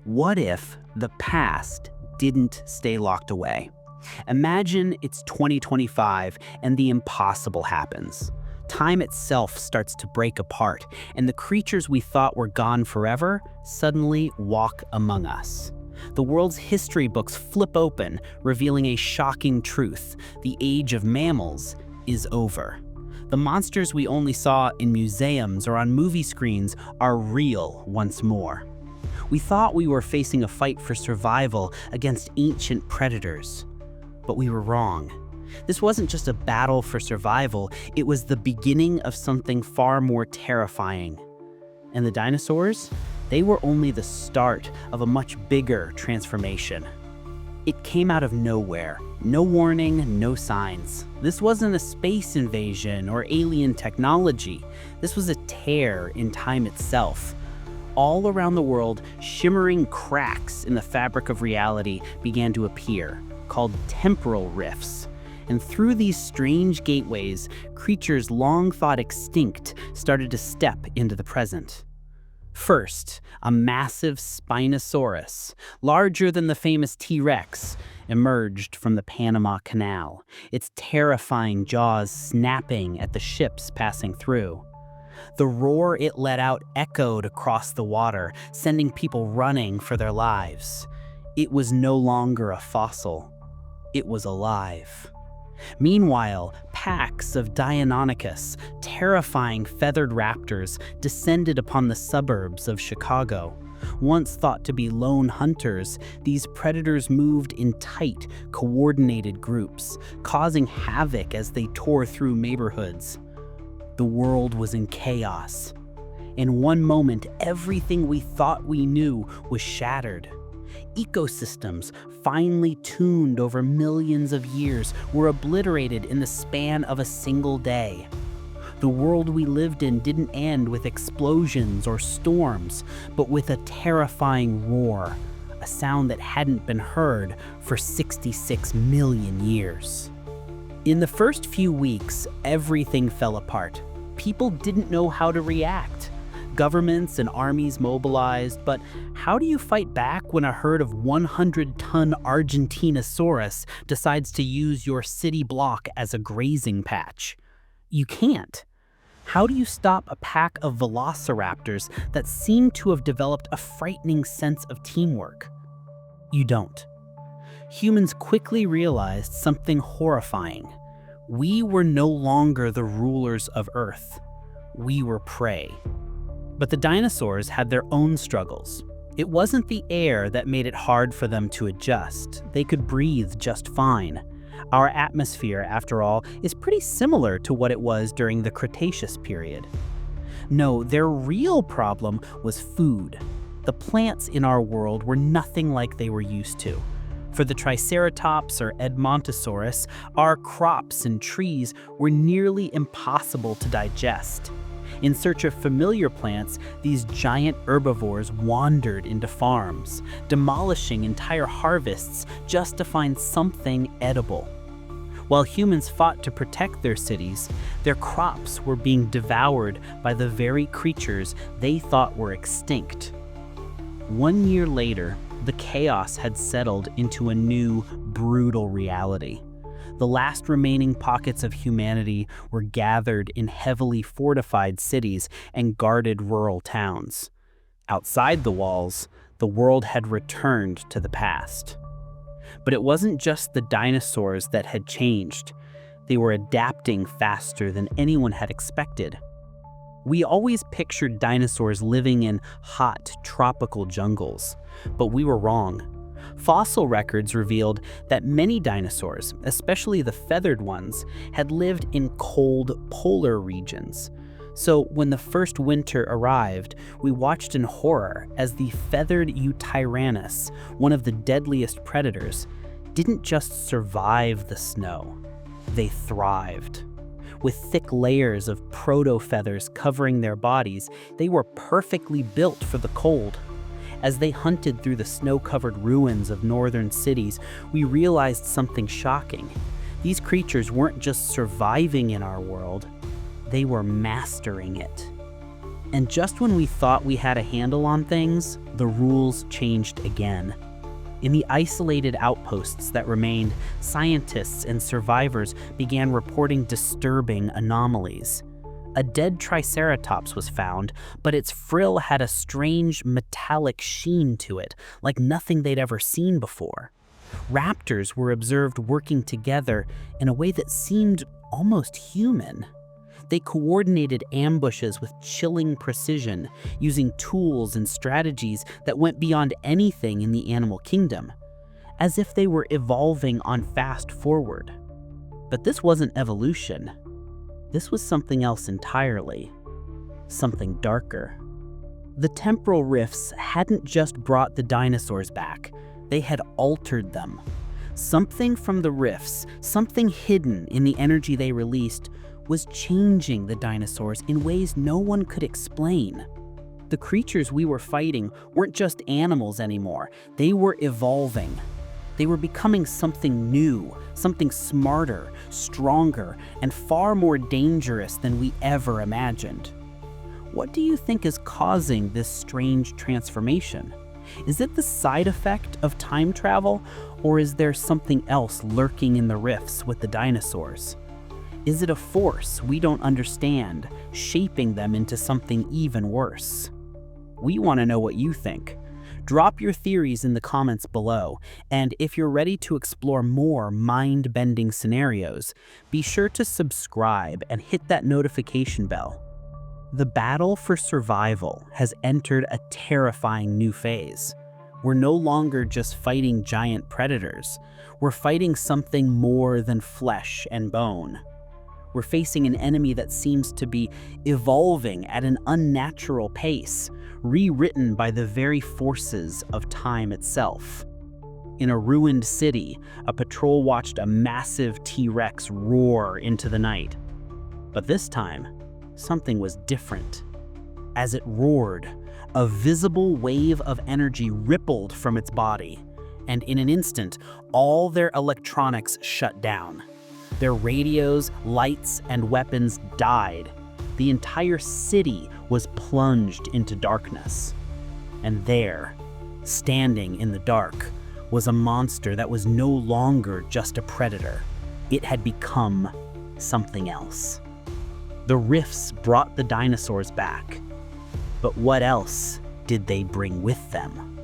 What if the past didn't stay locked away? Imagine it's 2025 and the impossible happens. Time itself starts to break apart, and the creatures we thought were gone forever suddenly walk among us. The world's history books flip open, revealing a shocking truth: the age of mammals is over. The monsters we only saw in museums or on movie screens are real once more. We thought we were facing a fight for survival against ancient predators, but we were wrong. This wasn't just a battle for survival, it was the beginning of something far more terrifying. And the dinosaurs? They were only the start of a much bigger transformation. It came out of nowhere. No warning, no signs. This wasn't a space invasion or alien technology. This was a tear in time itself. All around the world, shimmering cracks in the fabric of reality began to appear, called temporal rifts. And through these strange gateways, creatures long thought extinct started to step into the present. First, a massive Spinosaurus, larger than the famous T-Rex, emerged from the Panama Canal, its terrifying jaws snapping at the ships passing through. The roar it let out echoed across the water, sending people running for their lives. It was no longer a fossil. It was alive. Meanwhile, packs of Deinonychus, terrifying feathered raptors, descended upon the suburbs of Chicago. Once thought to be lone hunters, these predators moved in tight, coordinated groups, causing havoc as they tore through neighborhoods. The world was in chaos. In one moment, everything we thought we knew was shattered. Ecosystems, finely tuned over millions of years, were obliterated in the span of a single day. The world we lived in didn't end with explosions or storms, but with a terrifying roar, a sound that hadn't been heard for 66 million years. In the first few weeks, everything fell apart. People didn't know how to react. Governments and armies mobilized, but how do you fight back when a herd of 100-ton Argentinosaurus decides to use your city block as a grazing patch? You can't. How do you stop a pack of velociraptors that seem to have developed a frightening sense of teamwork? You don't. Humans quickly realized something horrifying. We were no longer the rulers of Earth. We were prey. But the dinosaurs had their own struggles. It wasn't the air that made it hard for them to adjust. They could breathe just fine. Our atmosphere, after all, is pretty similar to what it was during the Cretaceous period. No, their real problem was food. The plants in our world were nothing like they were used to. For the Triceratops or Edmontosaurus, our crops and trees were nearly impossible to digest. In search of familiar plants, these giant herbivores wandered into farms, demolishing entire harvests just to find something edible. While humans fought to protect their cities, their crops were being devoured by the very creatures they thought were extinct. 1 year later, the chaos had settled into a new, brutal reality. The last remaining pockets of humanity were gathered in heavily fortified cities and guarded rural towns. Outside the walls, the world had returned to the past. But it wasn't just the dinosaurs that had changed. They were adapting faster than anyone had expected. We always pictured dinosaurs living in hot, tropical jungles, but we were wrong. Fossil records revealed that many dinosaurs, especially the feathered ones, had lived in cold polar regions. So when the first winter arrived, we watched in horror as the feathered Eutyrannus, one of the deadliest predators, didn't just survive the snow, they thrived. With thick layers of proto-feathers covering their bodies, they were perfectly built for the cold. As they hunted through the snow-covered ruins of northern cities, we realized something shocking. These creatures weren't just surviving in our world, they were mastering it. And just when we thought we had a handle on things, the rules changed again. In the isolated outposts that remained, scientists and survivors began reporting disturbing anomalies. A dead triceratops was found, but its frill had a strange metallic sheen to it, like nothing they'd ever seen before. Raptors were observed working together in a way that seemed almost human. They coordinated ambushes with chilling precision, using tools and strategies that went beyond anything in the animal kingdom, as if they were evolving on fast forward. But this wasn't evolution. This was something else entirely. Something darker. The temporal rifts hadn't just brought the dinosaurs back, they had altered them. Something from the rifts, something hidden in the energy they released, was changing the dinosaurs in ways no one could explain. The creatures we were fighting weren't just animals anymore, they were evolving. They were becoming something new, something smarter, stronger, and far more dangerous than we ever imagined. What do you think is causing this strange transformation? Is it the side effect of time travel, or is there something else lurking in the rifts with the dinosaurs? Is it a force we don't understand, shaping them into something even worse? We want to know what you think. Drop your theories in the comments below, and if you're ready to explore more mind-bending scenarios, be sure to subscribe and hit that notification bell. The battle for survival has entered a terrifying new phase. We're no longer just fighting giant predators. We're fighting something more than flesh and bone. We're facing an enemy that seems to be evolving at an unnatural pace, rewritten by the very forces of time itself. In a ruined city, a patrol watched a massive T-Rex roar into the night. But this time, something was different. As it roared, a visible wave of energy rippled from its body, and in an instant, all their electronics shut down. Their radios, lights, and weapons died. The entire city was plunged into darkness. And there, standing in the dark, was a monster that was no longer just a predator. It had become something else. The rifts brought the dinosaurs back. But what else did they bring with them?